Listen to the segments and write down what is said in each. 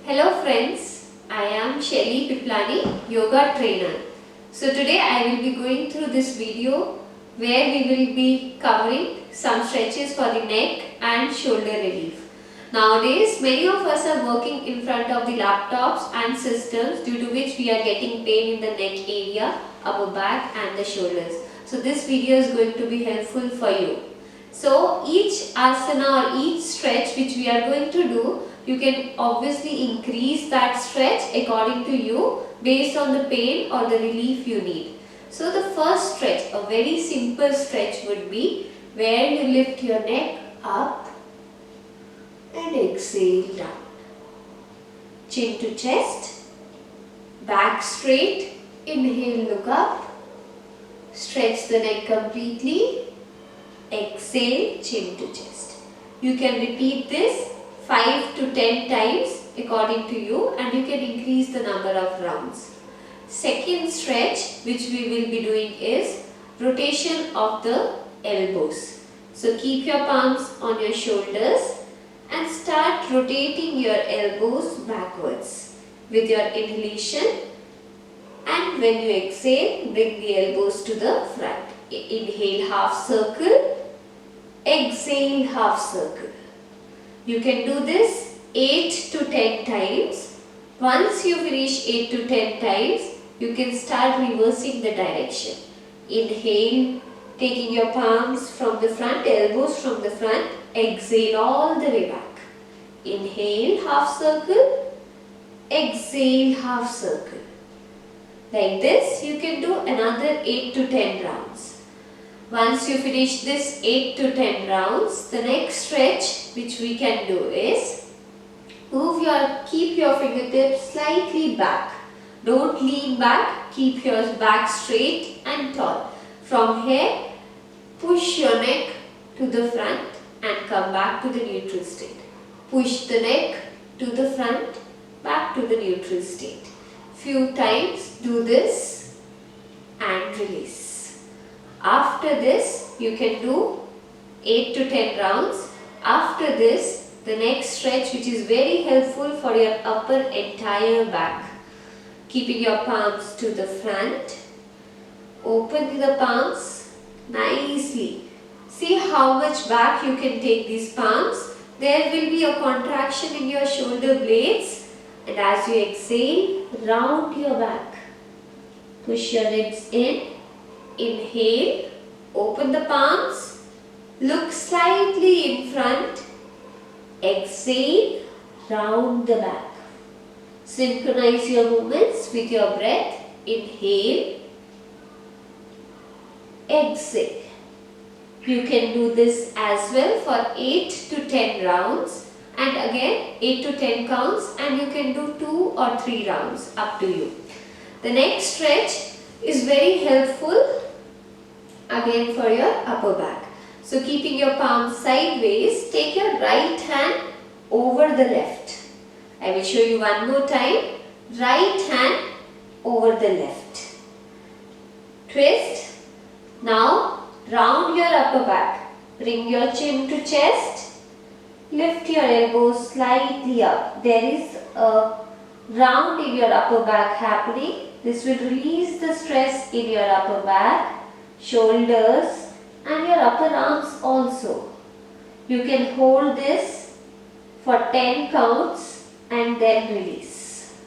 Hello friends, I am Shelly Piplani, yoga trainer. So today I will be going through this video where we will be covering some stretches for the neck and shoulder relief. Nowadays many of us are working in front of the laptops and systems, due to which we are getting pain in the neck area, upper back and the shoulders. So this video is going to be helpful for you. So each asana or each stretch which we are going to do, you can obviously increase that stretch according to you based on the pain or the relief you need. So the first stretch, a very simple stretch would be where you lift your neck up and exhale down. Chin to chest, back straight, inhale, look up, stretch the neck completely, exhale, chin to chest. You can repeat this 5 to 10 times according to you, and you can increase the number of rounds. Second stretch which we will be doing is rotation of the elbows. So keep your palms on your shoulders and start rotating your elbows backwards with your inhalation, and when you exhale, bring the elbows to the front. Inhale half circle, exhale half circle. You can do this 8 to 10 times. Once you finish 8 to 10 times, you can start reversing the direction. Inhale, taking your palms from the front, elbows from the front, exhale all the way back. Inhale half circle, exhale half circle. Like this, you can do another 8 to 10 rounds. Once you finish this 8 to 10 rounds, the next stretch which we can do is keep your fingertips slightly back. Don't lean back, keep your back straight and tall. From here, push your neck to the front and come back to the neutral state. Push the neck to the front, back to the neutral state. Few times do this and release. After this, you can do 8 to 10 rounds. After this, the next stretch which is very helpful for your upper entire back. Keeping your palms to the front, open the palms nicely. See how much back you can take these palms. There will be a contraction in your shoulder blades, and as you exhale, round your back. Push your ribs in. Inhale, open the palms, look slightly in front, exhale, round the back. Synchronize your movements with your breath. Inhale, exhale. You can do this as well for 8 to 10 rounds, and again 8 to 10 counts, and you can do 2 or 3 rounds, up to you. The next stretch is very helpful again for your upper back. So keeping your palms sideways, take your right hand over the left. I will show you one more time. Right hand over the left. Twist. Now round your upper back. Bring your chin to chest. Lift your elbows slightly up. There is a round in your upper back happening. This will release the stress in your upper back, shoulders and your upper arms also. You can hold this for 10 counts and then release.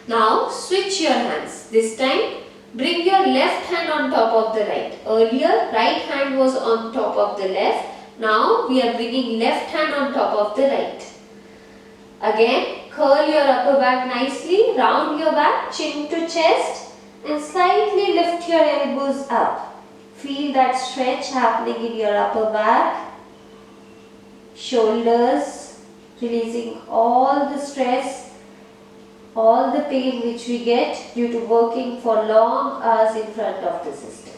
Now switch your hands. This time bring your left hand on top of the right. Earlier right hand was on top of the left. Now we are bringing left hand on top of the right. Again, curl your upper back nicely, round your back, chin to chest, and slightly lift your elbows up. Feel that stretch happening in your upper back, shoulders, releasing all the stress, all the pain which we get due to working for long hours in front of the system.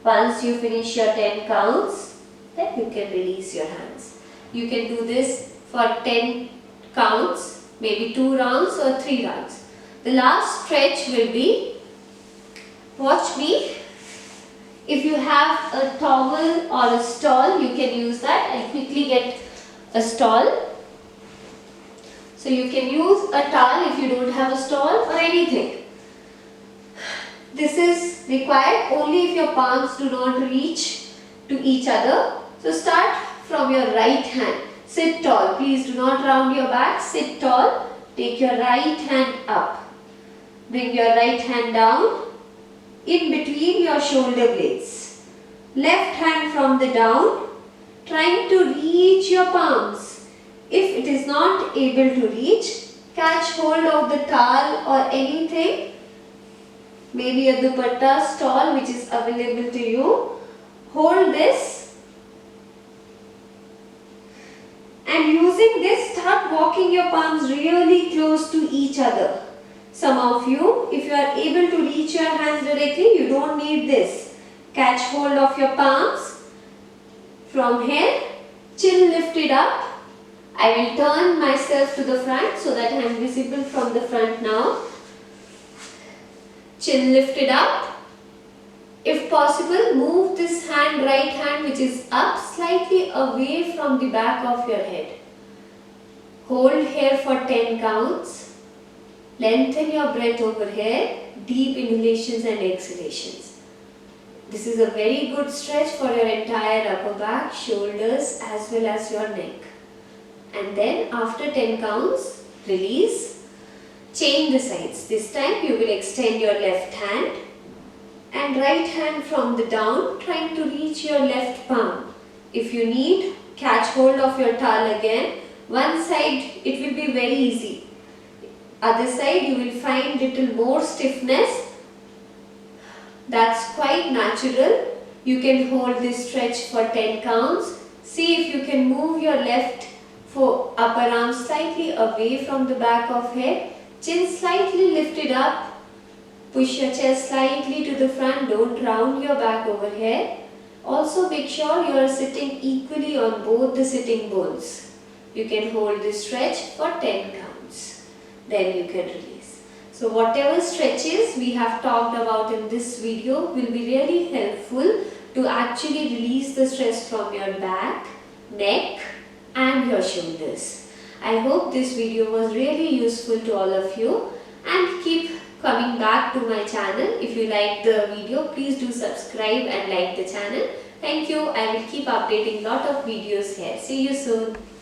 Once you finish your 10 counts, then you can release your hands. You can do this for 10 counts, maybe 2 rounds or 3 rounds. The last stretch will be, watch me, if you have a towel or a stall, you can use that. I'll quickly get a stall. So you can use a towel if you don't have a stall or anything. This is required only if your palms do not reach to each other. So start from your right hand. Sit tall. Please do not round your back. Sit tall. Take your right hand up. Bring your right hand down in between your shoulder blades. Left hand from the down, trying to reach your palms. If it is not able to reach, catch hold of the towel or anything, maybe a dupatta stall which is available to you. Hold this and using this, start walking your palms really close to each other. Some of you, if you are able to reach your hands directly, you don't need this. Catch hold of your palms. From here, chin lifted up. I will turn myself to the front so that I am visible from the front now. Chin lifted up. If possible, move this hand, right hand which is up, slightly away from the back of your head. Hold here for 10 counts. Lengthen your breath over here. Deep inhalations and exhalations. This is a very good stretch for your entire upper back, shoulders as well as your neck. And then after 10 counts, release. Change the sides. This time you will extend your left hand and right hand from the down, trying to reach your left palm. If you need, catch hold of your towel again. One side it will be very easy. Other side you will find little more stiffness. That's quite natural. You can hold this stretch for 10 counts. See if you can move your left upper arm slightly away from the back of head. Chin slightly lifted up. Push your chest slightly to the front. Don't round your back over here. Also make sure you are sitting equally on both the sitting bones. You can hold this stretch for 10 counts. Then you can release. So whatever stretches we have talked about in this video will be really helpful to actually release the stress from your back, neck and your shoulders. I hope this video was really useful to all of you, and keep coming back to my channel. If you like the video, please do subscribe and like the channel. Thank you. I will keep updating lot of videos here. See you soon.